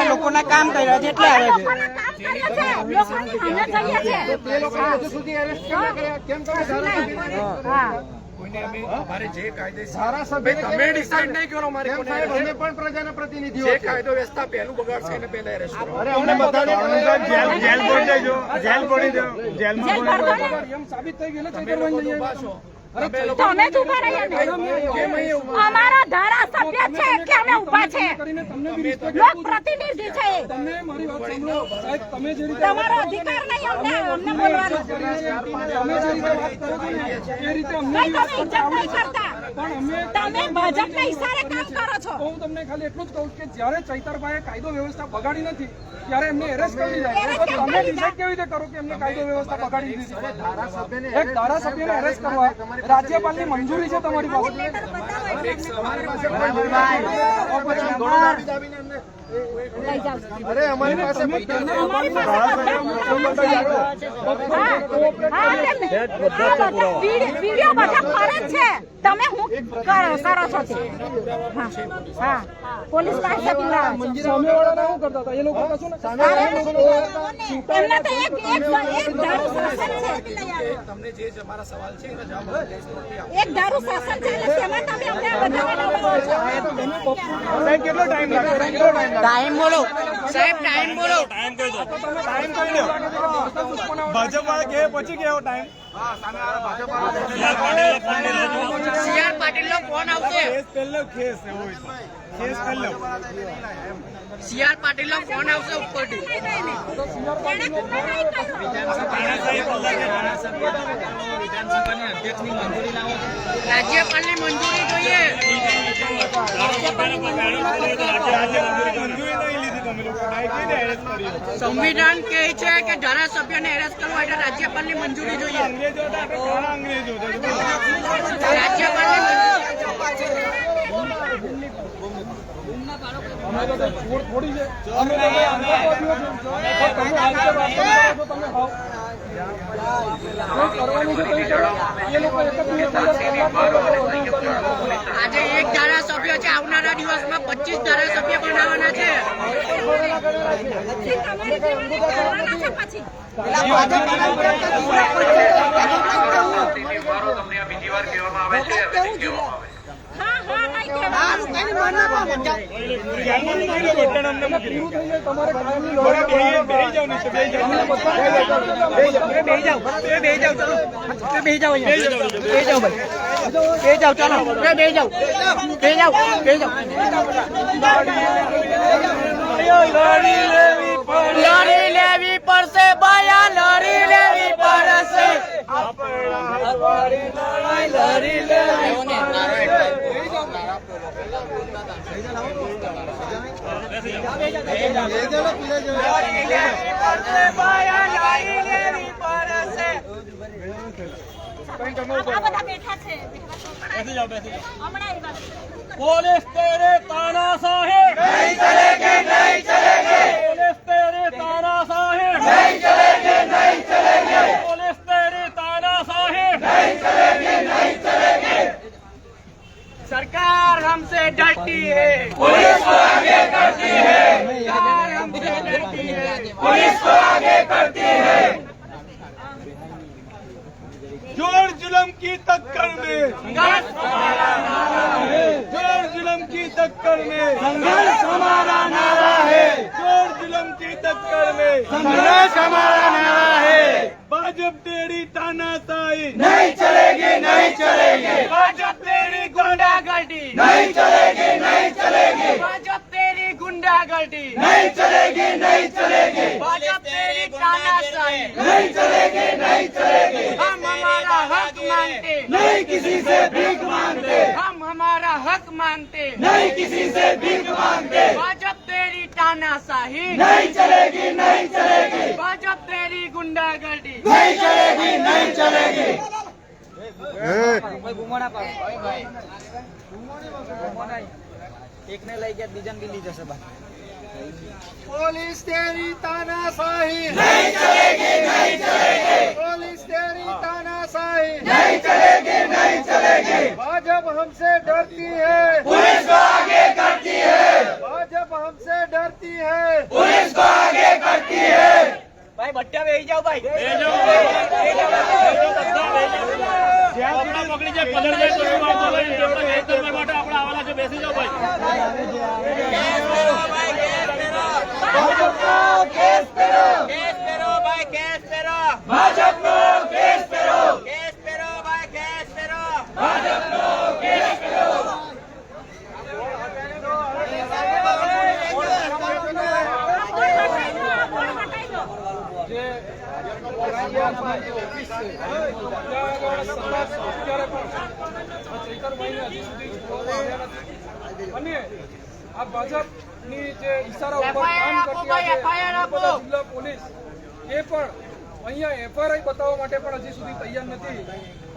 લોકોના કામ કર્યા છે એટલે આવે તમે જ ઉભા રહ્યા અમારા ધારાસભ્ય છે કે અમે ઉભા છે લોક પ્રતિનિધિ છે તમારો અધિકાર નહીં અમને બોલવાનો તમે ભાજપના ઈશારે કામ કરો છો. હું તમને ખાલી એટલું જ કહું કે જ્યારે ચૈતરભાઈએ કાયદો વ્યવસ્થા બગાડી નથી ત્યારે એમને એરેસ્ટ કરી જાય તમે ડિસાઈડ કેવી રીતે કરો કે એમને કાયદો વ્યવસ્થા બગાડી દીધી? એક ધારાસભ્યને એરેસ્ટ કરવા રાજ્યપાલની મંજૂરી છે તમારી પાસે? અરે અમારી પાસે વિડીયો બધા ફરે છે. તમે હું કરો છો પોલીસ પાસે સામેવાળાને શું કરતા હતા એ લોકો? કશું એમને તો એક દારૂ શાસન છે. તમને જે અમારા સવાલ છે એનો જવાબ એક દારૂ શાસન ચાલે છે એમાં તમે અમને કેટલો ટાઈમ લાગે? ટાઈમ બોલો સાહેબ, ટાઈમ બોલો. ટાઈમ કહી દો. ભાજપ વાળા કે પછી કેવો ટાઈમ? સીઆર પાટીલનો ફોન આવશે. સીઆર પાટીલનો ફોન આવશે ઉપરથી. રાજ્યપાલની મંજૂરી જોઈએ. સંવિધાન કહે છે કે ધારાસભ્યને એરેસ્ટ કરવા માટે રાજ્યપાલની મંજૂરી જોઈએ. આજે એક ધારાસભ્ય છે, આવનારા દિવસમાં 25 ધારાસભ્ય બનાવવાના છે. બીજી વાર કહેવામાં આવે છે લડી લેવી પડશે ભાયા, લડી લેવી પડશે. લડી લેવી पुलिस तेरे तानाशाही नहीं चलेगी, नहीं चलेगी. पुलिस तेरे तानाशाही नहीं चलेगी, नहीं चलेगी. पुलिस तेरी तानाशाही नहीं चलेगी, नहीं चलेगी. सरकार हमसे डरती है, पुलिस को आगे करती है. सरकार हमसे डरती है. पुलिस को आगे करती है. जोर जुल्म की टक्कर में संघर्ष हमारा नारा है. जोर जुल्म की टक्कर में संघर्ष हमारा नारा है. जोर जुल्म की टक्कर में संघर्ष हमारा नारा है. भाजपा तेरी तानाशाही नहीं चलेगी, नहीं चलेगी. भाजपा तेरी गुंडागर्दी नहीं चलेगी, नहीं चलेगी. भाजपा तेरी गुंडागर्दी नहीं चलेगी, नहीं चलेगी. भाजपा तेरी तानाशाही नहीं चलेगी, नहीं चलेगी. हम हमारा हक मांगते, नहीं किसी से भीख मांगते. हम हमारा हक मांगते, नहीं किसी से भीख मांगते. भाजपा तेरी तानाशाही नहीं चलेगी, नहीं चलेगी. भाजपा तेरी गुंडागर्दी नहीं चलेगी, नहीं चलेगी. એકને લઈ ગયા બીજાને બી લઈ જશે. पुलिस तेरी तानाशाही नहीं चलेगी, नहीं चलेगी. पुलिस तेरी तानाशाही नहीं चलेगी, नहीं चलेगी. भाजपा हमसे डरती है. पुलिस को आगे कर જાઓ ભાઈ. અને આ ભાજપની જે ઈશારા ઉપર કામ કરતી આજે નર્મદા જિલ્લા પોલીસ એ પણ અહીંયા એફઆરઆઈ બતાવવા માટે પણ હજી સુધી તૈયાર નથી.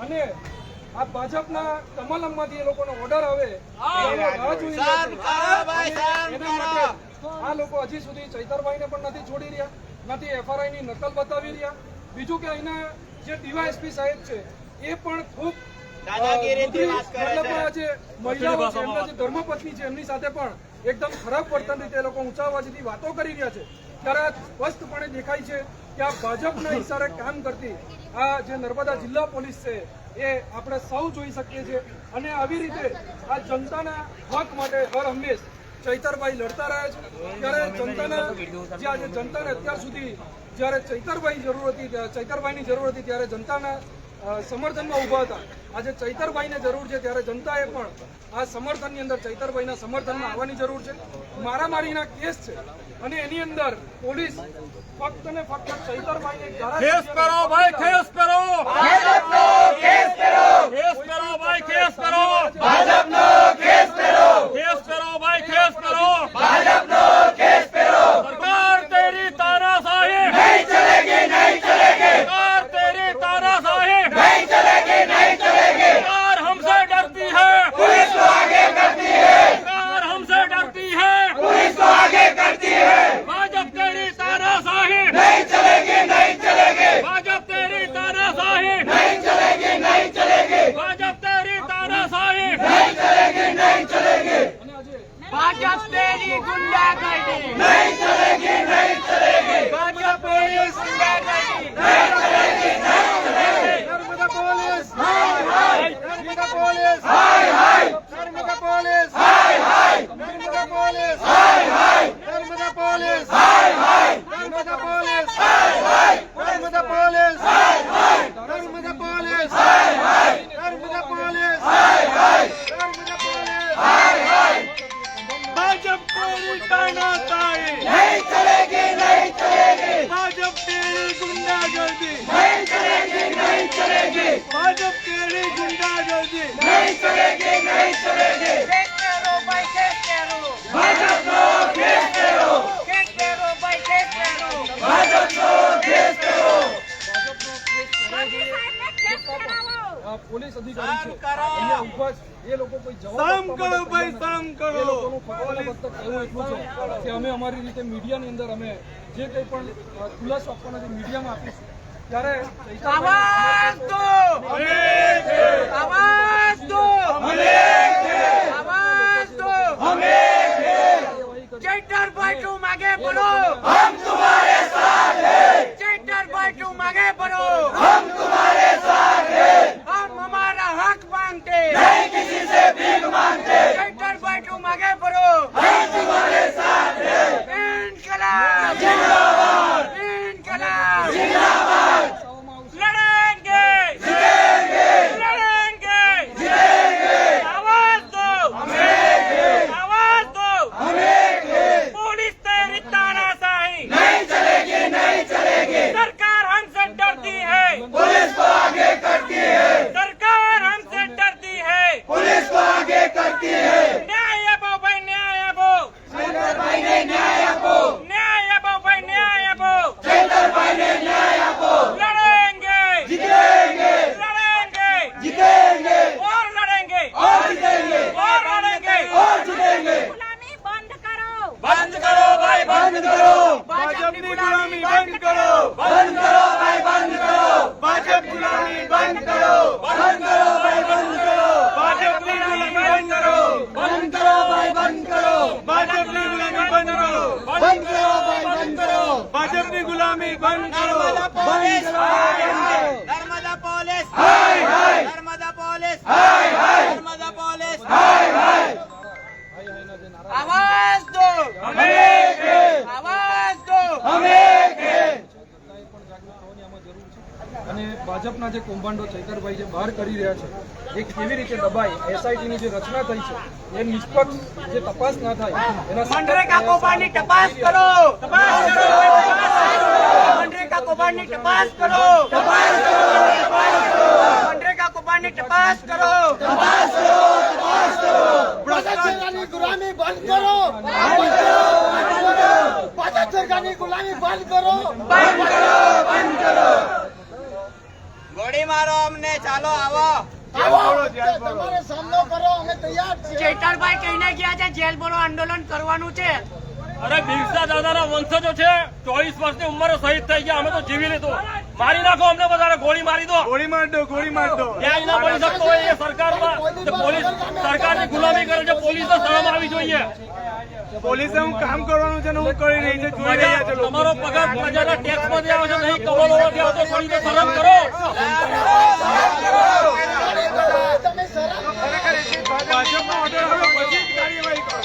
અને આ ભાજપના કમલમમાંથી એ લોકોનો ઓર્ડર આવે એનો રાહ જોઈ રહ્યા છે. એના માટે આ લોકો હજી સુધી ચૈતરભાઈને પણ નથી છોડી રહ્યા, નથી એફઆરઆઈ ની નકલ બતાવી રહ્યા. બીજું કે અહીંના જે ડીવાયએસપી સાહેબ છે એ પણ ખૂબ મતલબ જે મહિલાઓ છે એમના જે ધર્મપત્ની છે એમની સાથે પણ એકદમ ખરાબ વર્તન રીતે લોકો ઊંચા અવાજથી વાતો કરી રહ્યા છે. ત્યારે સ્પષ્ટપણે દેખાય છે કે આ ભાજપના ઈશારે કામ કરતી આ જે નર્મદા જિલ્લા પોલીસ છે એ આપણે સૌ જોઈ શકીએ છીએ. અને આવી રીતે આ જનતાના હક માટે હર હંમેશ ચૈતરભાઈ લડતા રહ્યા છે. ત્યારે જનતાના જે આજે જનતાને અત્યાર સુધી જ્યારે ચૈતરભાઈની જરૂર હતી ત્યારે જનતાના સમર્થનમાં ઉભા હતા. આજે ચૈતરભાઈને જરૂર છે ત્યારે જનતાએ પણ આ સમર્થનની અંદર ચૈતરભાઈના સમર્થનમાં આવવાની જરૂર છે. મારામારીના કેસ છે અને એની અંદર પોલીસ ફક્ત ને ફક્ત ચૈતરભાઈને કેસ કરો ભાઈ, કેસ કરો. કેસ કરો ભાઈ, કેસ કરો. કેસ કરો ભાઈ, કેસ કરો. सरकार तेरी तानाशाही नहीं चलेगी, नहीं चलेगी. सरकार तेरी तानाशाही नहीं चलेगी, नहीं चलेगी. सरकार हमसे डरती है, पुलिस को आगे करती है. सरकार हमसे डरती है, पुलिस को आगे करती है. भाजपा तेरी तानाशाही नहीं चलेगी, नहीं चलेगी. भाजपा तेरी तानाशाही नहीं चलेगी, नहीं चलेगी. भाजपा तेरी तानाशाही नहीं चलेगी, नहीं चलेगी. भाजप तेरी गुंडागर्दी नहीं चलेगी, नहीं चलेगी. भाजप तेरी गुंडागर्दी नहीं चलेगी, नहीं चलेगी. Narmada police Narmada police Narmada police Narmada police Narmada police Narmada police Narmada police Narmada police Narmada police Narmada police Bhajap तेरी तानाशाही नहीं चलेगी, नहीं चलेगी. भाजप तेरी गुंडागर्दी नहीं चलेगी, नहीं चलेगी. भाजप तेरी गुंडागर्दी नहीं चलेगी, नहीं चलेगी. केस करो भाई, केस करो. भाजप को केस करो. केस करो भाई, केस करो. भाजप को केस करो. પોલીસ અધિકારી છે અહીંયા ઉભા છે એ લોકો કોઈ જવાબ કરો ભાઈ, કામ કરો. એ લોકોનું ફક્ત એવું એટલું છે કે અમે અમારી રીતે મીડિયાની અંદર અમે જે કંઈ પણ ખુલાસો આપવાના છે મીડિયામાં આપીશું. ત્યારે आवाज दो, आवाज दो, आवाज दो. चैतरभाई तुम आगे बढ़ो, हम तुम्हारे साथ हैं. चैतरभाई तुम आगे बढ़ो. हम तुम्हारे साथ हैं. हम हमारा हक मांगते, नहीं किसी से भीख मांगते. चैतरभाई तुम आगे बढ़ो. हम तुम्हारे साथ हैं. इनकलाब जिंदाबाद, इनकलाब जिंदाबाद. लड़ेंगे, जितेंगे, लड़ेंगे, जितेंगे. आवाज दो, आवाज दो. पुलिस तेरी तानाशाही नहीं चलेगी, नहीं चलेगी. सरकार हमसे डरती है, पुलिस को आगे करती है. सरकार हमसे डरती है. पुलिस को आगे करती है. न्याय अपो भाई, न्याय अपो. चैतरभाई ने न्याय आपो. न्याय अपो भाई, न्याय अपो. चैतरभाई ने न्याय आपो. लड़ेंगे, जीतेंगे, लड़ेंगे, जीतेंगे और लड़ेंगे, और जीतेंगे और लड़ेंगे. और जीतेंगे. गुलामी बंद करो. बंद करो भाई, बंद करो. भाजपा की गुलामी बंद करो. बंद करो भाई, बंद करो. भाजप गुलामी बंद करो. बंद करो भाई, बंद करो. भाजप गुलामी बंद करो. बंद करो भाई, बंद करो. भाजप गुलामी बंद करो. बंद करो भाई, बंद करो. भाजप की गुलामी बंद करो. बंद करो. नर्मदा पुलिस, हाय हाय, नर्मदा पुलिस, हाय हाय, नर्मदा पुलिस. हाय हाय. आवाज दो, आवाज दो। અને ભાજપના જે કૌભાંડો ચૈતરભાઈ જે બહાર કરી રહ્યા છે એ કેવી રીતે દબાય, એસઆઈટીની જે રચના થઈ છે એ નિષ્પક્ષ જે તપાસ ના થાય એના मनरेगा कौभांडની તપાસ કરો, मनरेगा कौभांडની તપાસ કરો, मनरेगा कौभांडની તપાસ કરો, ભાજપ સરકારની ગુલામી બંધ કરો, ભાજપ સરકારની ગુલામી બંધ કરો, ગોળી મારો અમને, ચાલો આવો। તમારે સામનો કરો, અમે તૈયાર છીએ। ચેતરભાઈ કહીને ગયા છે જેલ બોલો આંદોલન કરવાનું છે। અરે બિરસા દાદાના વંશજો છે, 24 વર્ષની ઉંમરે શહીદ થઈ ગયા, અમે તો જીવી લીધું, મારી નાખો અમને બધાને, ગોળી મારી દો, ગોળી માર દો, ગોળી માર દો। ન્યાય ના મળી શકતો હોય એ સરકારમાં, પોલીસ સરકારની ગુલામી કરે છે, પોલીસને શરમ આવી જોઈએ। પોલીસે હું કામ કરવાનું છે ને હું કરી રહી છે, જોઈ રહ્યા છે તમારો પગાર પ્રજાના ટેક્સ માંથી આવે છે, નહીં કરોડોમાંથી આવતો, થોડી તો શરમ કરો। તમે શરમ ભાજપનો ઓર્ડર હવે પછી જ કાર્યવાહી કરો।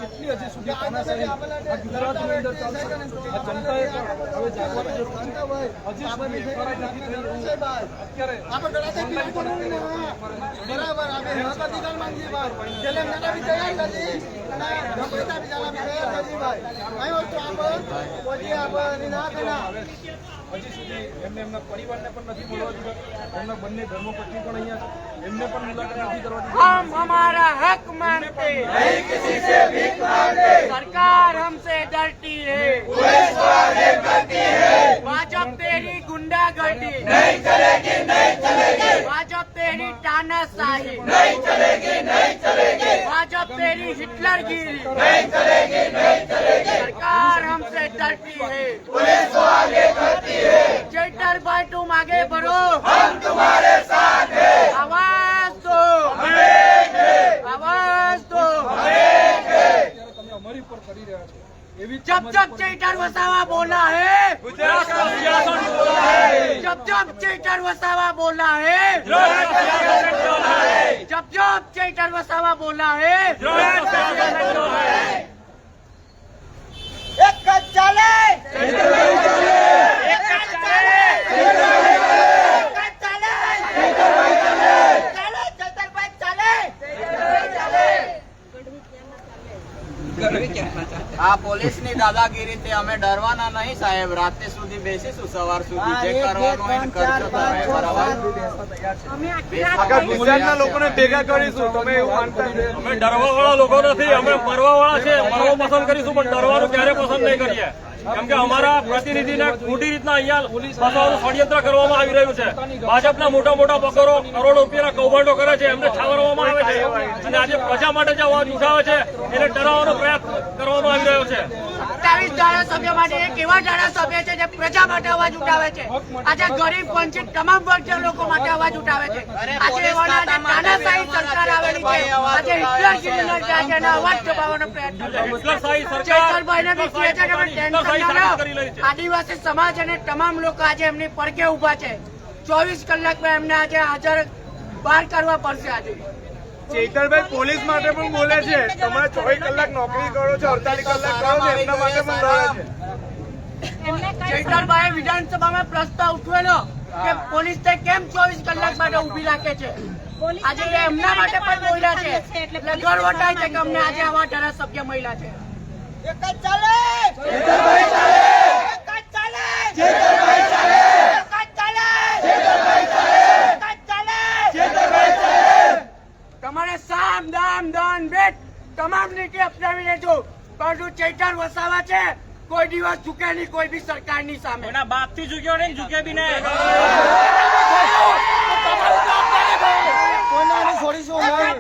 કેટલી હજી સુધી તાનાશાહી આ ગુજરાતની અંદર ચાલશે? આ જનતાએ પણ હવે જાગવાની જરૂર છે। હજી સુધી FRI નથી થઈ રહ્યું। અત્યારે આપણે ગળાથી બરાબર આપણે હક અધિકાર માંગીએ ભાઈ, જેલે મેના भी तैयार નથી અને ગમે બી જાલા भी तैयार નથી ભાઈ। આયો તો આપ કોઈ આપ નિના કના હજી સુધી એમને એમના પરિવારને પણ નથી મળવા દીધા, એમના બંને ધર્મપત્ની પણ અહીંયા છે, એમને પણ મુલાકાત નથી કરવા દીધી। हम हमारा हक मांगते नहीं, किसी से भीख मांगते, सरकार हमसे डरती है, पुलिस वाले करती है, भाजपा तेरी गुंडागर्दी नहीं चलेगी, नहीं चलेगी, भाजपा तेरी तानाशाही नहीं चलेगी, नहीं चलेगी, भाजपा तेरी हिटलरगिरी नहीं चलेगी, नहीं चलेगी, सरकार हमसे डरती है, पुलिस वाले करती है, चैतरभाई तुम आगे बढ़ो, हम तुम्हारे साथ हैं, आवाज दो, आवाज दो। ત્યારે તમે અમારી ઉપર કરી રહ્યા છો એવી जब जब चैतर वसावा बोला है, गुजरात का सियासत बोला है, जब जब चैतर वसावा बोला है, गुजरात का सियासत बोला है, जब जब चैतर वसावा बोला है, गुजरात का सियासत बोला है। एक चले, एक चले, एक चले, चैतरभाई चले, આ પોલીસની દાદાગીરીથી અમે ડરવાના નહીં સાહેબ, રાતે સુધી બેસીશું, સવાર સુધી જે કરવાનું હોય ને કરજો તમે, બરાબર? ગુજરાતના લોકોને ભેગા કરીશું, તમે એવું માનતા અમે ડરવા વાળા લોકો નથી, અમે મરવા વાળા છે, મરવો પસંદ કરીશું પણ ડરવાનું ક્યારે પસંદ નહીં કરીએ, કેમ કે અમારા પ્રતિનિધિને ખોટી રીતના અહીંયા ફસાવાનું ષડયંત્ર કરવામાં આવી રહ્યું છે। ભાજપના મોટા મોટા પકડો કરોડો રૂપિયાના કૌભાંડો કરે છે, એમને ઠાવરવામાં આવે છે, અને આજે પ્રજા માટે જે અવાજ ઉઠાવે છે એને ડરાવવાનો પ્રયાસ કરવામાં આવી રહ્યો છે। 27 ધારાસભ્ય માટે એક એવા ધારાસભ્ય છે જે પ્રજા માટે અવાજ ઉઠાવે છે, આજે ગરીબ વંચિત તમામ વર્ગના લોકો માટે અવાજ ઉઠાવે છે, આજે એવાના આજે તાનાશાહી સરકાર આવેલી છે, આજે હિટલરગીરીનો જે છે એનો અવાજ દબાવવાનો પ્રયત્ન કરે છે। હિટલરશાહી સરકાર ચૈતરભાઈને બી કહે છે કે તમે ટેન્શન ના લો, આદિવાસી સમાજ અને તમામ લોકો આજે એમની પડખે ઉભા છે, 24 કલાકમાં એમને આજે હાજર બહાર કરવા પડશે। આજે ચૈતરભાઈ પોલીસ માટે પણ બોલે છે, તમે 24 કલાક નોકરી કરો છો, 48 કલાક કરો છો, એમના માટે પણ લડે છે। ચૈતરભાઈએ વિધાનસભામાં પ્રસ્તાવ ઉઠવેલો કે પોલીસને કેમ 24 કલાક માટે ઉભી રાખે છે, આજે એ એમના માટે પણ બોલ્યા છે, એટલે ગર્વ થાય છે કે અમને આજે આવા ધારાસભ્ય મળ્યા છે। એક જ ચાલે, ચૈતરભાઈ ચાલે, એક જ ચાલે, ચૈતરભાઈ ચાલે, એક જ ચાલે, ચૈતરભાઈ ચાલે, એક જ ચાલે, ચૈતરભાઈ ચાલે। તમારે સામ દામ દાન ભેટ તમામ નીતિ અપનાવી લેજો, પરંતુ ચૈતર વસાવા છે કોઈ દિવસ ઝૂકે નહીં કોઈ બી સરકારની સામે। એના બાપથી ઝૂક્યો નહીં, ઝૂકે બી નહીં। કોઈને છોડીશું નહીં।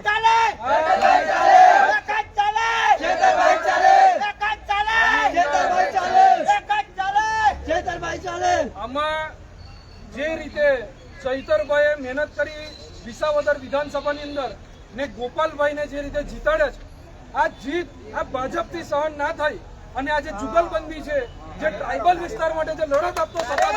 આમાં જે રીતે ચૈતરભાઈએ મહેનત કરી વિસાવદર વિધાનસભાની અંદર ને ગોપાલભાઈને જે રીતે જીતાડ્યા છે, આ જીત આ ભાજપથી સહન ના થાય અને આ જે જુગલબંધી છે, જે ટ્રાઇબલ વિસ્તાર માટે જે લડત આપતો સમાજ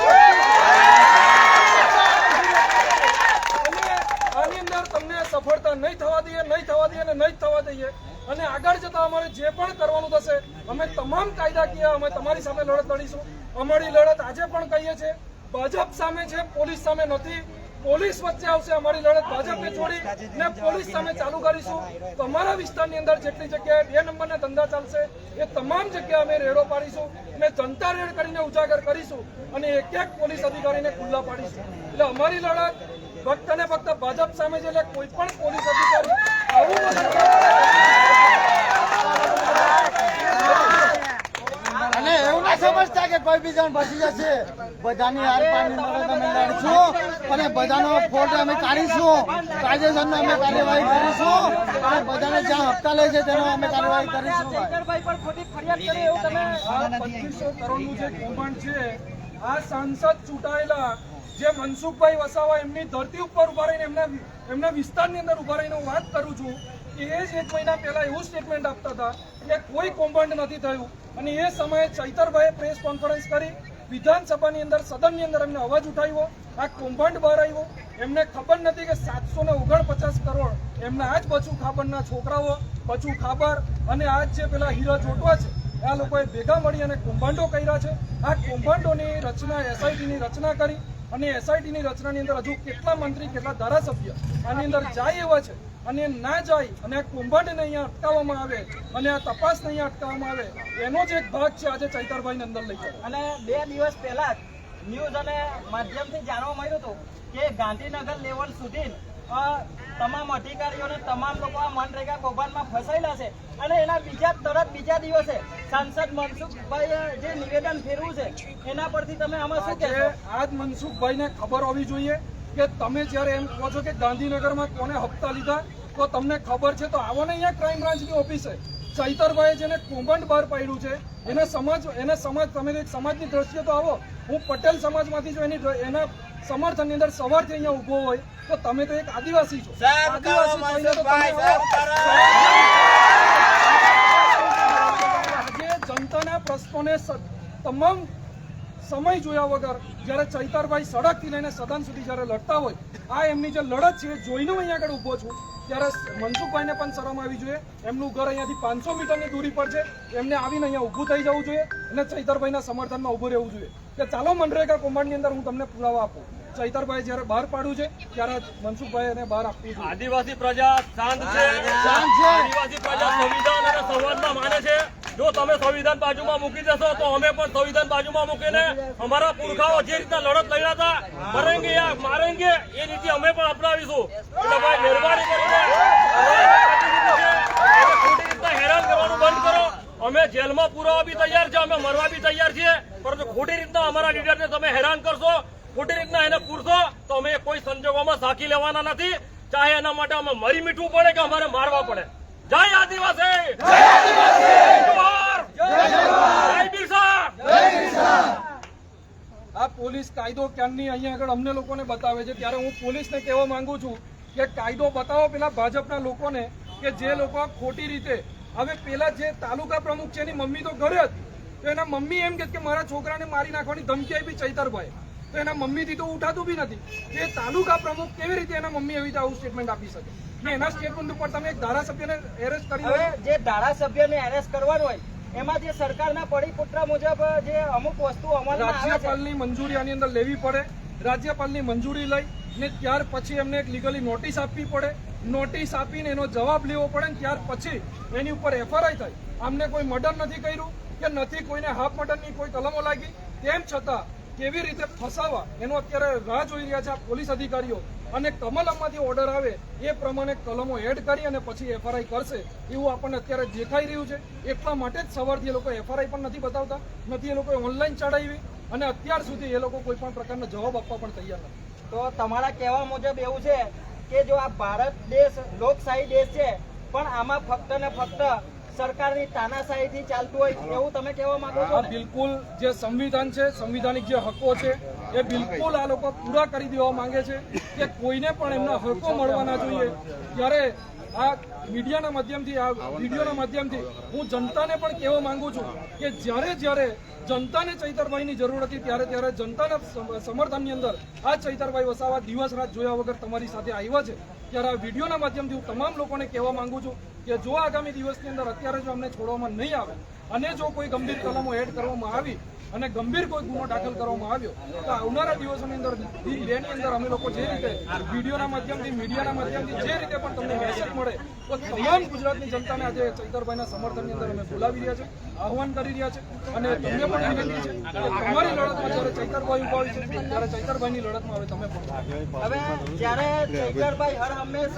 આની અંદર તમને સફળતા નહીં થવા દઈએ, નહીં થવા દઈએ અને નહીં થવા દઈએ. અને આગળ જતા અમારે જે પણ કરવાનું થશે અમે તમામ કાયદાકીય અમે તમારી સામે લડત લડીશું. અમારી લડત આજે પણ કહીએ છીએ ભાજપ સામે છે, પોલીસ સામે નથી. પોલીસ વચ્ચે આવશે અમારી લડત, ભાજપને છોડી ને પોલીસ સામે ચાલુ કરીશું. તમારા વિસ્તારની અંદર જેટલી જગ્યાએ 2 નંબરના ધંધા ચાલશે એ તમામ જગ્યાએ અમે રેડો પાડીશું અને જનતા રેડ કરીને ઉજાગર કરીશું અને એક એક પોલીસ અધિકારીને ખુલ્લા પાડીશું. એટલે અમારી લડત ફક્ત ને ફક્ત ભાજપ સામે છે. એટલે કોઈ પણ પોલીસ અધિકારી આવું અને એવું ના સમજતા કે કોઈ બી જણ બચી જશે. બધાની આરપારની લડત અમે લડશું અને બધાનો ફોટો અમે કાઢીશું. કાયદેસરનો અમે કાર્યવાહી કરીશું અને બધાને જ્યાં હપ્તા લે છે તેનો અમે કાર્યવાહી કરીશું. આ 2500 કરોડનું જે કૌભાંડ છે, આ સાંસદ ચૂંટાયેલા જે મનસુખભાઈ વસાવા એમની ધરતી ઉપર ઉભા રહીને એમના વિસ્તારની અંદર ઉભા રહીને હું વાત કરું છું કે એ જ 1 મહિના પહેલા એવું સ્ટેટમેન્ટ આપતા હતા કે કોઈ કૌભાંડ નથી થયું. અને એ સમયે ચૈતરભાઈએ પ્રેસ કોન્ફરન્સ કરી વિધાનસભાની અંદર સદનની અંદર એમને અવાજ ઉઠાવ્યો. આ કૌભાંડ બહાર આવ્યો. એમને ખબર નથી કે 749 કરોડ એમના આજ બચુ ખાબરના છોકરાઓ, બચુ ખાબર અને આજ જે પેલા હીરા જોટવા છે આ લોકોએ ભેગા મળી અને કૌભાંડો કર્યા છે. આ કૌભાંડોની રચના એસઆઈટીની રચના કરી અને એસઆઈટીની રચનાની અંદર હજુ કેટલા મંત્રી, કેટલા ધારાસભ્ય આની અંદર જાય એવા છે અને ના જાય અને આ કૌભાંડને અહીંયા અટકાવવામાં આવે અને આ તપાસને અહીંયા અટકાવવામાં આવે એનો જ એક ભાગ છે આજે ચૈતરભાઈને અંદર લઈ જાય. અને 2 દિવસ પહેલા જ ન્યૂઝ અને માધ્યમથી જાણવા મળ્યું હતું કે ગાંધીનગર લેવલ સુધી તમામ અધિકારીઓને તમામ લોકો આ મનરેગા કૌભાંડમાં ફસાયેલા છે. અને એના બીજા દિવસે સાંસદ મનસુખભાઈએ જે નિવેદન ફેરવ્યું છે એના પરથી તમે આમાં શું કહેશો? આજ મનસુખભાઈને ખબર હોવી જોઈએ કે તમે જ્યારે એમ કહો છો કે ગાંધીનગરમાં કોને હપ્તા લીધા તો તમને ખબર છે તો આવો ને અહીંયા ક્રાઇમ બ્રાન્ચની ઓફિસે. ચૈતરભાઈએ જેને કૌભાંડ બહાર પાડ્યું છે એને સમાજ તમે એક સમાજની દ્રષ્ટિએ તો આવો. હું પટેલ સમાજમાંથી છું, એના સમર્થનની અંદર સવારથી અહીંયા ઊભો હોય તો તમે તો એક આદિવાસી છો. આજે જનતાના પ્રશ્નોને તમામ સમય જોયા વગર જ્યારે ચૈતરભાઈ સડકથી લઈને સદન સુધી જ્યારે લડતા હોય, આ એમની જે લડત છે એ જોઈને હું અહીંયા આગળ ઊભો છું. ત્યારે મનસુખભાઈને પણ શરમ આવી જોઈએ. એમનું ઘર અહીંયાથી 500 મીટરની દૂરી પર છે. એમને આવીને અહીંયા ઊભું થઈ જવું જોઈએ અને ચૈતરભાઈના સમર્થનમાં ઊભું રહેવું જોઈએ કે ચાલો મનરેગા કૌભાંડની અંદર હું તમને પુરાવા આપું. ચૈતરભાઈ જ્યારે બહાર પાડ્યું છે ત્યારે મનસુખભાઈ એને બહાર આપવું જોઈએ. આદિવાસી પ્રજા શાંત છે. આદિવાસી પ્રજા સંવિધાન અને સંવાદમાં માને છે. જો તમે સંવિધાન બાજુમાં મૂકી દેશો તો અમે પણ સંવિધાન બાજુમાં મૂકીને અમારા પુરખાઓ જે રીતના લડત લડ્યા હતા, મરેંગે યા મારેંગે, એ રીતે અમે પણ અપનાવીશું. એટલે ભાઈ મહેરબાની કરીને ખોટી રીતના હેરાન કરવાનું બંધ કરો. અમે જેલમાં પુરાવા બી તૈયાર છે, અમે મરવા બી તૈયાર છીએ, પરંતુ ખોટી રીતના અમારા લીડરને તમે હેરાન કરશો, ખોટી રીતના એને પૂરશો તો અમે કોઈ સંજોગોમાં સાકી લેવાના નથી. ચાહે એના માટે અમે મરી મીઠવું પડે કે અમારે મારવા પડે. જય આદિવાસી! આ પોલીસ કાયદો ક્યાંની અહીંયા આગળ અમને લોકોને બતાવે છે. ત્યારે હું પોલીસને કહેવા માંગુ છું કે કાયદો બતાવો પેલા ભાજપના લોકોને કે જે લોકો ખોટી રીતે. હવે પેલા જે તાલુકા પ્રમુખ છે એની મમ્મી તો ઘરે હતી, તો એના મમ્મી એમ કે મારા છોકરાને મારી નાખવાની ધમકી આપી ચૈતરભાઈ, તો એના મમ્મીથી તો ઉઠાતું બી નથી. એ તાલુકા પ્રમુખ કેવી રીતે એના મમ્મી એવી રીતે આવું સ્ટેટમેન્ટ આપી શકે? ને એના સ્ટેટમેન્ટ ઉપર તમે એક ધારાસભ્યને એરેસ્ટ કરી. હવે જે ધારાસભ્યને એરેસ્ટ કરવાનું હોય એમાં જે સરકારના પરિપત્ર મુજબ જે અમુક વસ્તુ અમલમાં આવે છે, રાજ્યપાલની મંજૂરી આની અંદર લેવી પડે. રાજ્યપાલની મંજૂરી લઈ ને ત્યાર પછી એમને એક લીગલી નોટિસ આપવી પડે. નોટિસ આપીને એનો જવાબ લેવો પડે ને ત્યાર પછી એની ઉપર એફઆરઆઈ થાય. આમને કોઈ મર્ડર નથી કર્યું કે નથી કોઈને હાફ મર્ડરની કોઈ કલમો લાગી, તેમ છતાં કેવી રીતે ફસાવા એનો અત્યારે રાહ જોઈ રહ્યા છે આ પોલીસ અધિકારીઓ. અને કમલમમાંથી ઓર્ડર આવે એ પ્રમાણે કલમો એડ કરી અને પછી એફઆરઆઈ કરશે એવું આપણને અત્યારે દેખાઈ રહ્યું છે. એટલા માટે જ સવારથી એ લોકો એફઆરઆઈ પણ નથી બતાવતા, નથી એ લોકોએ ઓનલાઈન ચડાવી અને અત્યાર સુધી એ લોકો કોઈ પણ પ્રકારનો જવાબ આપવા પણ તૈયાર નથી. તો તમારા કહેવા મુજબ એવું છે કે જો આ ભારત દેશ લોકશાહી દેશ છે પણ આમાં ફક્ત ને ફક્ત સરકારની તાનાશાહીથી ચાલતું હોય એવું તમે કહેવા માંગો છો? બિલકુલ જે સંવિધાન છે, સંવિધાનિક જે હકો છે એ બિલકુલ આ લોકો પૂરા કરી દેવા માંગે છે કે કોઈને પણ એમના હકો મળવા ના જોઈએ. ત્યારે આ મીડિયાના માધ્યમથી આ વિડીયોના માધ્યમથી હું જનતાને પણ કહેવા માંગુ છું કે જ્યારે જનતાને ચૈતરભાઈની જરૂર હતી ત્યારે જનતાના સમર્થનની અંદર આ ચૈતરભાઈ વસાવા દિવસ રાત જોયા વગર તમારી સાથે આવ્યા છે. ત્યારે આ વિડીયોના માધ્યમથી હું તમામ લોકોને કહેવા માંગુ છું કે જો આગામી દિવસની અંદર અત્યારે જો અમને છોડવામાં નહીં આવે અને જો કોઈ ગંભીર કલમો એડ કરવામાં આવી અને ગંભીર કોઈ ગુનો દાખલ કરવામાં આવ્યો તો આવનારા દિવસોની અંદર દિન 2 ની અંદર અમે લોકો જે રીતે વિડીયોના માધ્યમથી મીડિયાના માધ્યમથી જે રીતે પણ તમને મેસેજ મળે તો તમામ ગુજરાતની જનતાને આજે ચૈતરભાઈના સમર્થનની અંદર અમે બોલાવી રહ્યા છે, આહવાન કરી રહ્યા છે અને તમને પણ વિનંતી છે કે તમારી લડતમાં જ્યારે ચૈતરભાઈ ઉભા હોય છે ત્યારે ચૈતરભાઈની લડતમાં હવે તમે પણ હવે જ્યારે ચૈતરભાઈ હર હંમેશ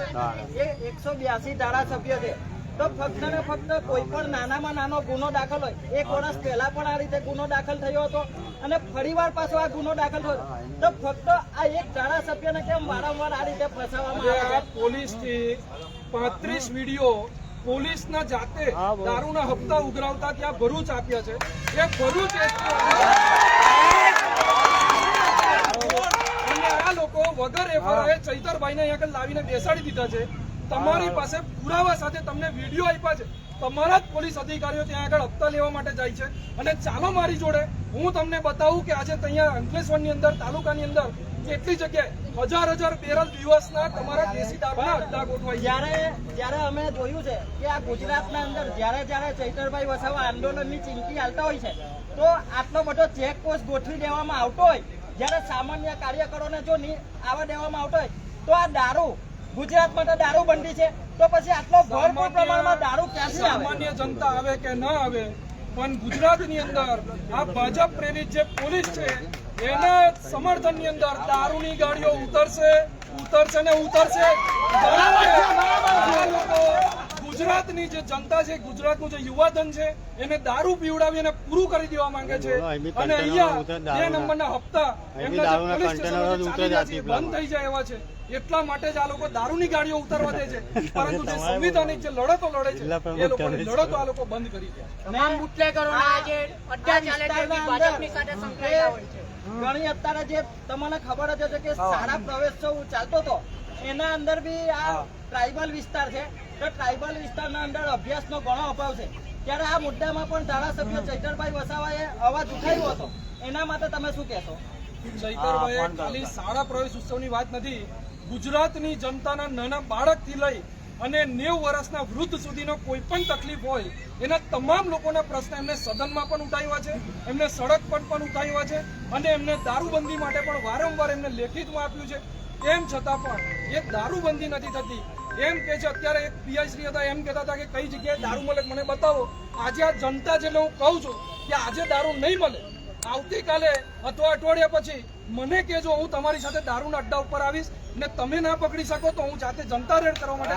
એ 182 ધારાસભ્ય છે તો ફક્ત ને ફક્ત કોઈ પણ નાનામાં નાનો ગુનો દાખલ હોય, 1 વર્ષ પહેલા પણ આ રીતે ગુનો દાખલ થયો હતો અને ફરીવાર પાછો આ ગુનો દાખલ થયો તો ફક્ત આ એક ધારાસભ્યને કેમ વારંવાર આ રીતે ફસાવવામાં આવે છે? પોલીસથી 35 વિડીયો પોલીસના જાતે દારૂના હપ્તા ઉઘરાવતા ત્યાં ભરૂચ આપ્યા છે. એ ભરૂચ અને આ લોકો વગર એફઆઈઆર ચૈતરભાઈને અહીંયા આગળ લાવીને બેસાડી દીધા છે. તમારી પાસે પુરાવા સાથે તમને વિડીયો આપ્યા છે. તમારા જ પોલીસ અધિકારીઓ ત્યાં આગળ હપ્તા લેવા માટે જાય છે અને ચાલો મારી જોડે હું તમને બતાવું કે આજે અહીંયા અંકલેશ્વરની અંદર તાલુકાની અંદર કેટલી જગ્યાએ હજાર બેરલ દિવસના તમારા દેશી દારૂના અડ્ડા ગોઠવાય. જ્યારે અમે જોયું છે કે આ ગુજરાતના અંદર જ્યારે ચૈતરભાઈ વસાવા આંદોલનની ચીમકી હાલતા હોય છે તો આટલો બધો ચેકપોસ્ટ ગોઠવી દેવામાં આવતો હોય, જ્યારે સામાન્ય કાર્યકરોને જો આવવા દેવામાં આવતો હોય તો આ દારૂ ગુજરાતમાં તો દારૂબંધી છે તો પછી આટલો ભરપૂર પ્રમાણમાં દારૂ ક્યાંથી આવે? સામાન્ય જનતા આવે કે ન આવે પણ ગુજરાતની અંદર આ ભાજપ પ્રેરિત જે પોલીસ છે એના સમર્થનની અંદર દારૂની ગાડીઓ ઉતરશે ને ઉતરશે. ગુજરાતની જે જનતા છે, ગુજરાતનું જે યુવાધન છે એને દારૂ પીવડાવી અને પૂરું કરી દેવા માંગે છે અને અહીંયા 2 નંબરના હપ્તા એમના જે પોલીસ સ્ટેશનો ચાલી રહ્યા છે બંધ થઈ જાય એવા છે. એટલા માટે જ આ લોકો દારૂની ગાડીઓ ઉતારવા દે છે, પરંતુ જે સંવિધાનિક જે લડતો લડે છે એ લોકોની લડતો આ લોકો બંધ કરી દે. તમામ બુટલેગરોના આજે અડ્ડા ચાલે છે એ ભાજપની સાથે સંકળાયેલા હોય છે. ઘણી અત્યારે જે તમને ખબર જ હશે કે શાળા પ્રવેશોત્સવ ચાલતો હતો એના અંદર બી આ ટ્રાઇબલ વિસ્તાર છે તો ટ્રાઇબલ વિસ્તારના અંદર અભ્યાસનો ઘણો અભાવ છે. ત્યારે આ મુદ્દામાં પણ ધારાસભ્ય ચૈતરભાઈ વસાવાએ અવાજ ઉઠાવ્યો હતો, એના માટે તમે શું કહેશો? ચૈતરભાઈએ ખાલી શાળા પ્રવેશ ઉત્સવની વાત નથી, ગુજરાતની જનતાના નાના બાળકથી લઈ અને 90 વર્ષના વૃદ્ધ સુધીનો કોઈ પણ તકલીફ હોય એના તમામ લોકોના પ્રશ્ન એમને સદનમાં પણ ઉઠાવ્યા છે, એમને સડક પર પણ ઉઠાવ્યા છે અને એમને દારૂબંધી માટે પણ વારંવાર એમને લેખિતમાં આપ્યું છે. તેમ છતાં પણ એ દારૂબંધી નથી થતી. એમ કે છે અત્યારે એક પીઆઈ શ્રી હતા એમ કહેતા હતા કે કઈ જગ્યાએ દારૂ મળે મને બતાવો. આજે આ જનતા જેટલે હું કહું છું કે આજે દારૂ નહીં મળે, આવતીકાલે અથવા અઠવાડિયા પછી મને કહેજો, હું તમારી સાથે દારૂના અડ્ડા ઉપર આવીશ ને તમે ના પકડી શકો તો હું જાતે જનતા રેડ કરવા માટે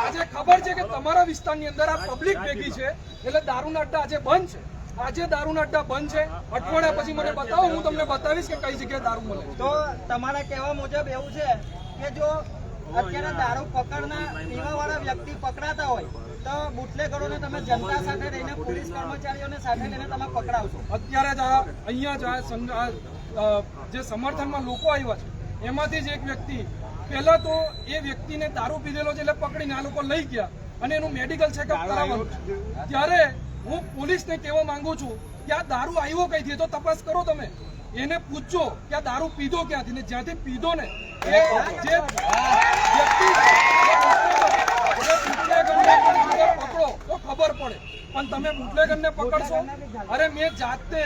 આજે ખબર છે કે તમારા વિસ્તારની અંદર આ પબ્લિક ભેગી છે એટલે દારૂના અડ્ડા આજે બંધ છે. આજે દારૂના અડ્ડા બંધ છે, અઠવાડિયા પછી મને બતાવો, હું તમને બતાવીશ કે કઈ જગ્યાએ દારૂ મળે. તો તમારા કહેવા મુજબ એવું છે કે જો અત્યારે દારૂ પીવાવાળા વ્યક્તિ પકડાતા હોય તો બુટલેગરોને તમે જનતા સાથે રહીને પોલીસ કર્મચારીઓને સાથે લઈને તમે પકડાવશો? અત્યારે જ અહીંયા જે સમર્થનમાં લોકો આવ્યા છે એમાંથી જ એક વ્યક્તિ પહેલા તો એ વ્યક્તિને દારૂ પીધેલો છે એટલે પકડીને આ લોકો લઈ ગયા અને એનું મેડિકલ ચેકઅપ કરાવવાનું છે. ત્યારે હું પોલીસને કહેવા માંગુ છું કે આ દારૂ આવ્યો કઈથી તો તપાસ કરો, તમે એને પૂછજો કે આ દારૂ પીધો ક્યાંથી ને જ્યાંથી પીધો ને એ જે વ્યક્તિ પકડો તો ખબર પડે. પણ તમે બુટલેગરને પકડશો? અરે મેં જાતે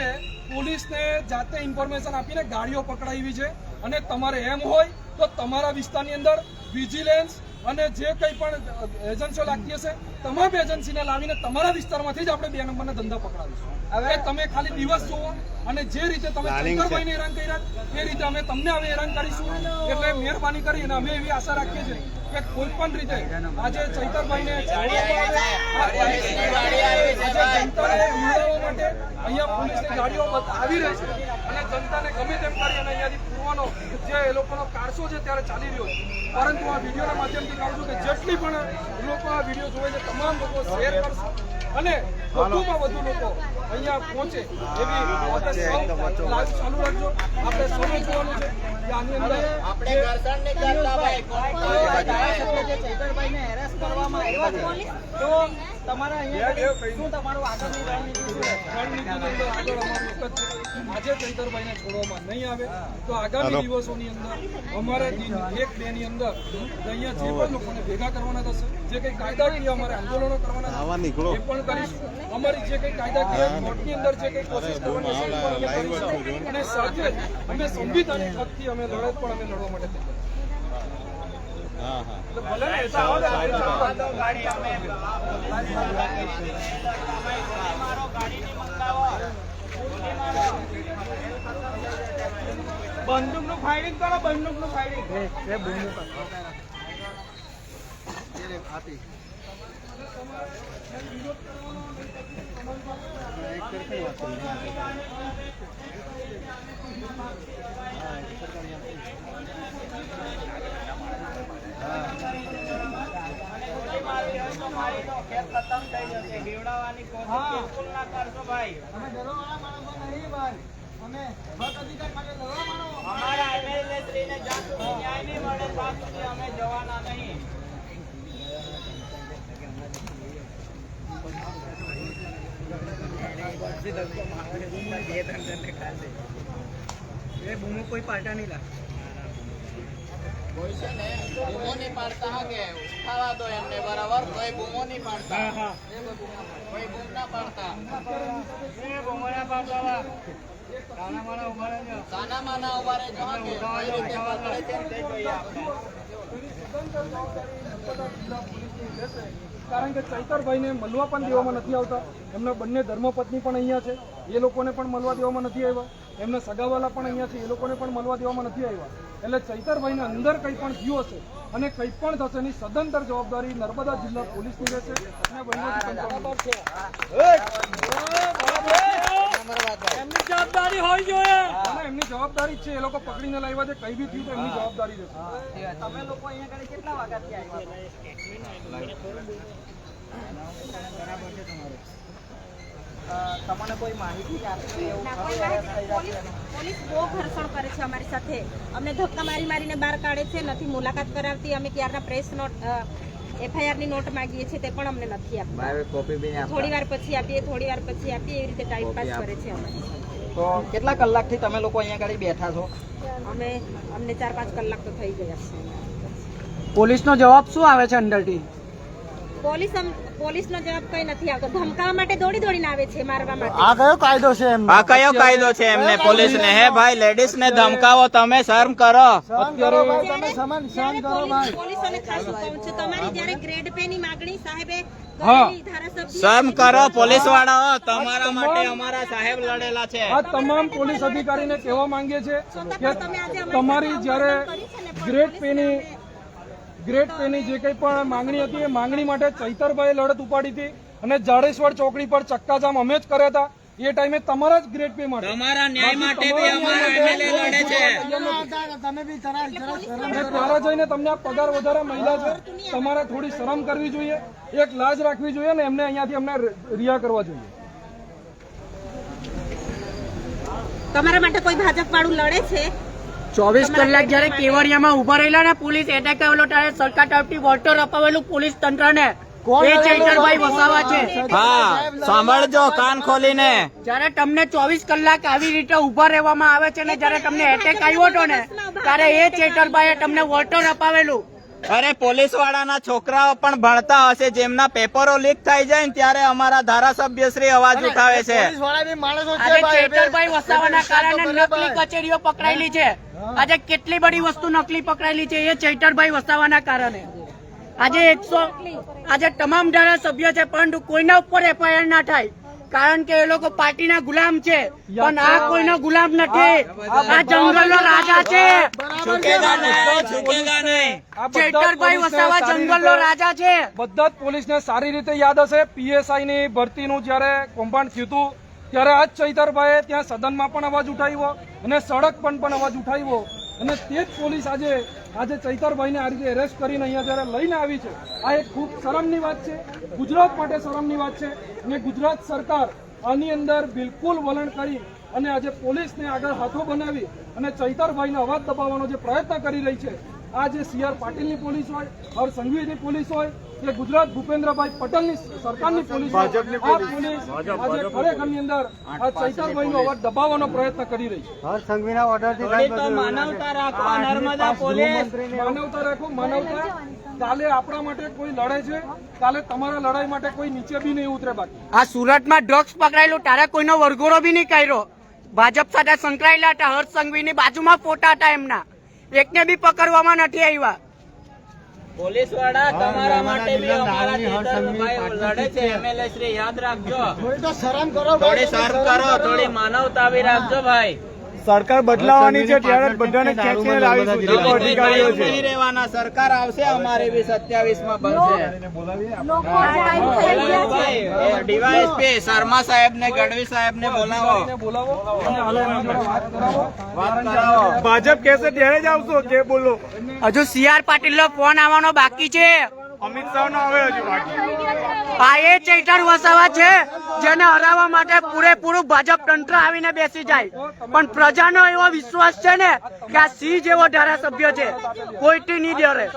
પોલીસને જાતે ઇન્ફોર્મેશન આપીને ગાડીઓ પકડાવી છે અને તમારે એમ હોય તો તમારા વિસ્તારની અંદર વિજિલન્સ અને જે કંઈ પણ એજન્સીઓ લાગતી હશે તમામ એજન્સીને લાવીને તમારા વિસ્તારમાંથી જ આપણે 2 નંબરના ધંધા પકડાવીશું. હવે તમે ખાલી દિવસ જુઓ અને જે રીતે તમે ચૈતરભાઈને હેરાન કર્યા એ રીતે અમે તમને હવે હેરાન કરીશું. એટલે મહેરબાની કરીને અમે એવી આશા રાખીએ છીએ કે કોઈ પણ રીતે આજે ચૈતરભાઈને જનતાને મેળવવા માટે અહીંયા પોલીસની ગાડીઓ આવી રહી છે અને જનતાને ગમે તેમ કરી અને અહીંયાથી પૂરવાનો જે એ લોકોનો કારસો છે ત્યારે ચાલી રહ્યો છે. પરંતુ આ વિડીયોના માધ્યમથી કહું છું કે જેટલી પણ લોકો આ વિડીયો જોવે છે તમામ લોકો શેર કરશે અને વધુમાં વધુ લોકો અહીંયા પહોંચે એવી આપણે સૌ લાઈવ ચાલુ રાખજો. આપણે સૌએ જોવાનું છે કે આની અંદર આપણે ઘર્ષણ નહીં કરતા ભાઈ. જે ચૈતરભાઈને હેરાસ કરવામાં આવ્યા છે, તો તમારા અહીંયા શું તમારું આગળની રણનીતિ છે? રણનીતિની અંદર આગળ અમારું એક જ છે. આજે ચૈતરભાઈને છોડવામાં નહીં આવે તો આગામી દિવસોની અંદર અમારે દિન 1-2 ની અંદર અહીંયા જે પણ લોકોને ભેગા કરવાના થશે, જે કંઈ કાયદાકીય અમારે આંદોલનો કરવાના થશે એ પણ કરીશું. અમારી જે કંઈ કાયદાકીય કોર્ટની અંદર જે કંઈ કોશિશ કરવાની છે એ પણ અમે કરીશું. અને સાથે જ અમે સંવિધાનિક હકથી અમે લડત પણ અમે લડવા માટે તૈયાર છીએ. તો ભલે ને એસા આવે ને બંદૂકનું ફાયરિંગ કરો, બંદૂકનું ફાયરિંગ. ખતમ થઈ જશે. બીવડાવવાની કોશિશ બિલકુલ ના કરશો ભાઈ. અમે ડરવાવાળા માણસો નહીં ભાઈ. અમે હક અધિકાર માટે લડવા માણો. અમારા એમએલએ શ્રીને જ્યાં સુધી ન્યાય નહીં મળે ત્યાં સુધી અમે જવાના નહીં. કોઈ છે ને બૂમો નહીં પાડતા હા કે ઉઠાવા દો એમને બરાબર, કોઈ બૂમો નહીં પાડતા, કોઈ બૂમ ના પાડતા. સાના માના ઉભા રહેજો હા કે કઈ રીતે પકડે છે તે જોઈએ આપણે. કારણ કે ચૈતરભાઈને મળવા પણ દેવામાં નથી આવતા. એમના બંને ધર્મપત્ની પણ અહીંયા છે, એ લોકોને પણ મળવા દેવામાં નથી આવ્યા. એમના સગાવાલા પણ અહીંયા છે, એ લોકોને પણ મળવા દેવામાં નથી આવ્યા. એટલે ચૈતરભાઈને અંદર કંઈ પણ થયું હશે અને કંઈ પણ થશે એની સદંતર જવાબદારી નર્મદા જિલ્લા પોલીસની રહેશે અને એમની જવાબદારી હોવી જોઈએ. એમની જવાબદારી જ છે. એ લોકો પકડીને લાવ્યા છે, કંઈ બી થયું તો એમની જવાબદારી રહેશે. તમે લોકો અહીંયા આગળ કેટલા વાગ્યાથી આવ્યા? તમને કોઈ માહિતી આપી એવું પોલીસ બહુ ઘર્ષણ કરે છે અમારી સાથે. અમને ધક્કા મારીને બહાર કાઢે છે, નથી મુલાકાત કરાવતી. અમે ક્યારના પ્રેસ નોટ FIR ની નોટ માંગીએ છીએ તે પણ અમને નથી આપતા. થોડી વાર પછી આપીએ, થોડી વાર પછી આપીએ, એવી રીતે ટાઈમ પાસ કરે છે અમારી સાથે. તો કેટલા કલાકથી તમે લોકો અહીંયા આગળ બેઠા છો? અમને 4-5 કલાક તો થઈ ગયા છે. પોલીસનો જવાબ શું આવે છે અંદરથી? પોલીસનો જવાબ કઈ નથી આવતો. ધમકાવવા માટે દોડીને આવે છે, મારવા માટે. આ કયો કાયદો છે એમનો? આ કયો કાયદો છે એમને પોલીસને? હે ભાઈ, લેડીઝ ને ધમકાવો તમે, શરમ કરો. સહન કરો ભાઈ, તમે સહન કરો ભાઈ. પોલીસોને ખાસ કહું છું, તમારી જ્યારે ગ્રેડ પે ની માંગણી સાહેબે હા. કરેલી, ધારાસભ્ય શરમ કરો પોલીસ વાળાઓ, તમારા માટે અમારા સાહેબ લડેલા છે. આ તમામ પોલીસ અધિકારીને કહેવા માંગીએ છીએ કે તમારી જ્યારે ગ્રેડ પેની જે કંઈ પણ માંગણી હતી એ માંગણી માટે ચૈતરભાઈએ લડત ઉપાડી હતી અને જાડેશ્વર ચોકડી પર ચક્કાજામ અમે જ કર્યા હતા. એ ટાઈમે તમારા જ ગ્રેડ પે માટે, તમારા ન્યાય માટે બી અમારા એમએલએ લડે છે. તમે બી જરા શરમ અને ત્યારે જઈને તમને આ પગાર વધારે મહિલા છે, તમારે થોડી શરમ કરવી જોઈએ, એક લાજ રાખવી જોઈએ ને એમને અહીંયાથી અમને રિયા કરવા જોઈએ. તમારા માટે કોઈ ભાજપ વાળું લડે છે? 24 કલાક જયારે કેવડિયામાં ઉભા રહેલા ને પોલીસ એટેક આવેલો ત્યારે સરકાર તરફથી વોટર અપાવેલું પોલીસ તંત્રને એ ચૈતરભાઈ વસાવા છે. હા, સાંભળજો કાન ખોલીને. જયારે તમને 24 કલાક આવી રીતે ઉભા રહેવામાં આવે છે ને જયારે તમને એટેક આવ્યો હતો ને ત્યારે એ ચૈતરભાઈએ તમને વોટર અપાવેલું. અરે પોલીસ વાળાના છોકરાઓ પણ ભણતા હશે, જેમના પેપરો લીક થઈ જાય ને ત્યારે અમારા ધારાસભ્ય શ્રી અવાજ ઉઠાવે છે. વાળા બી માણસો છે આજે ભાઈ. ચૈતરભાઈ વસાવાના કારણે નકલી કચેરીઓ પકડાયેલી છે. આજે કેટલી બધી વસ્તુ નકલી પકડાયેલી છે એ ચૈતરભાઈ વસાવાના કારણે. આજે તમામ ધારાસભ્ય છે પરંતુ કોઈના ઉપર FIR ના થાય કારણ કે એ લોકો પાર્ટીના ગુલામ છે, પણ આ કોઈનો ગુલામ નથી. આ જંગલનો રાજા છે. ઝૂકેગા નહીં, ઝૂકેગા નહીં. ચૈતરભાઈ વસાવા જંગલનો રાજા છે. બધા જ પોલીસને સારી રીતે યાદ હશે PSI ની ભરતીનું જયારે કૌભાંડ થયું હતું ત્યારે આ જ ચૈતરભાઈએ ત્યાં સદનમાં પણ અવાજ ઉઠાવ્યો અને સડક પણ અવાજ ઉઠાવ્યો અને તે જ પોલીસ આજે ચૈતરભાઈને આ રીતે એરેસ્ટ કરીને અહીંયા જ્યારે લઈને આવી છે, આ એક ખૂબ શરમની વાત છે, ગુજરાત માટે શરમની વાત છે. અને ગુજરાત સરકાર આની અંદર બિલકુલ વલણ કરી અને આજે પોલીસને આગળ હાથો બનાવી અને ચૈતરભાઈનો અવાજ દબાવવાનો જે પ્રયત્ન કરી રહી છે, આ જે CR પાટીલની પોલીસ હોય, હર્ષ સંઘવીની પોલીસ હોય કે ગુજરાત ભૂપેન્દ્રભાઈ પટેલની સરકારની પોલીસ હોય, આ પોલીસ આજે ખરેખરની અંદર આ ચૈતરભાઈનો અવાજ દબાવવાનો પ્રયત્ન કરી રહી છે. માનવતા રાખો નર્મદા પોલીસ. માનવતા રાખો, માનવતા. કાલે આપણા માટે કોઈ લડે છે, કાલે તમારા લડાઈ માટે કોઈ નીચે બી નહીં ઉતરે. બાકી આ સુરતમાં ડ્રગ્સ પકડાયેલું તારે કોઈનો વરઘોડો બી નહીં કર્યો. ભાજપ સાથે સંકળાયેલા હતા, હર્ષ સંઘવીની બાજુમાં ફોટા હતા એમના, એકને બી પકડવામાં નથી આવ્યા. પોલીસ વાળા તમારા માટે બી અમારા ચૈતરભાઈ લડે છે. MLA શ્રી યાદ રાખજો, થોડી તો શરમ કરો થોડી શરમ કરો, થોડી માનવતા બી રાખજો ભાઈ. સરકાર બદલાવાની છે ત્યારે જ બધાને ખેંચીને લાવીશું. જે લોકો અધિકારીઓ છે નહીં રહેવાના, સરકાર આવશે અમારી બી 27 માં બનશે. ડીવાયએસપી શર્મા સાહેબ ને ગઢવી સાહેબ ને બોલાવો. ભાજપ કહેશે ત્યારે જ આવશો. જે બોલો હજુ CR પાટીલનો ફોન આવવાનો બાકી છે. અમિત શાહ નો આવે હજુ બાકી. આ એ ચૈતર વસાવા છે જેને હરાવવા માટે પૂરેપૂરું ભાજપ તંત્ર આવીને બેસી જાય, પણ પ્રજાનો એવો વિશ્વાસ છે ને કે આ સિંહ જેવો ધારાસભ્ય છે, કોઈથી નહીં ડરે.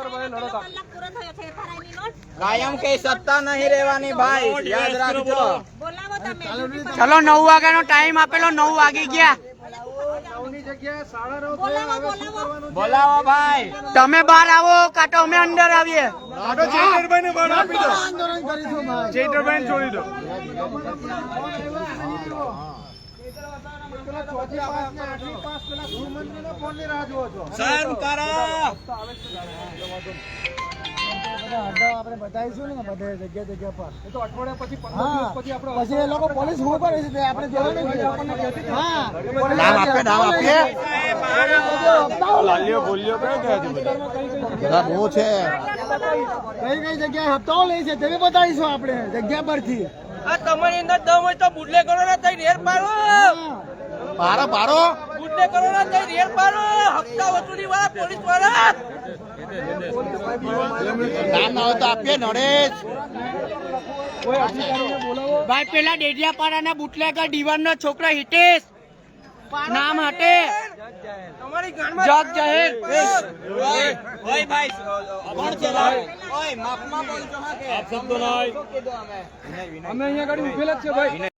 કાયમ કઈ સત્તા નહીં રહેવાની ભાઈ, યાદ રાખજો. ચલો 9 વાગ્યાનો ટાઈમ આપેલો, 9 વાગી ગયા. બોલાવો ભાઈ. તમે બહાર આવો કાં તો અમે અંદર આવીએ. ચૈતરભાઈને બળ આપી દો, આંદોલન કરીશું ભાઈ. ચૈતરભાઈને છોડી દો. શર્મ કરો. આપણે બતાવીશું ને બધે જગ્યા પર. એ તો અઠવાડિયા પછી 15 હા, દિવસ પછી આપણે પછી એ લોકો પોલીસ શું કરે છે તે આપણે જોવાનું છે. હા, લાલ્યો બોલ્યો કયો ગયા છે કઈ કઈ જગ્યાએ હપ્તાઓ લે છે તે બી બતાવીશું આપણે જગ્યા પરથી. આ તમારી અંદર દમ હોય તો બુડલે કરો ને તઈ રેર પાડો. બુડલે કરો ને તઈ રેર પાડો. હપ્તા વસૂલી વાળા પોલીસ વાળા. ભાઈ પેલા ડેડિયાપાડાના બુટલેગર દીવાનનો છોકરો હિતેશ નામ હટે તમારી જગ જાહેર. ઓય ભાઈ કોણ છે ઓય માફમાં બોલજો. હા કે શબ્દો નહીં. શું કીધું અમે? અમે અહીંયા ગાડી ઉભેલા જ છે ભાઈ.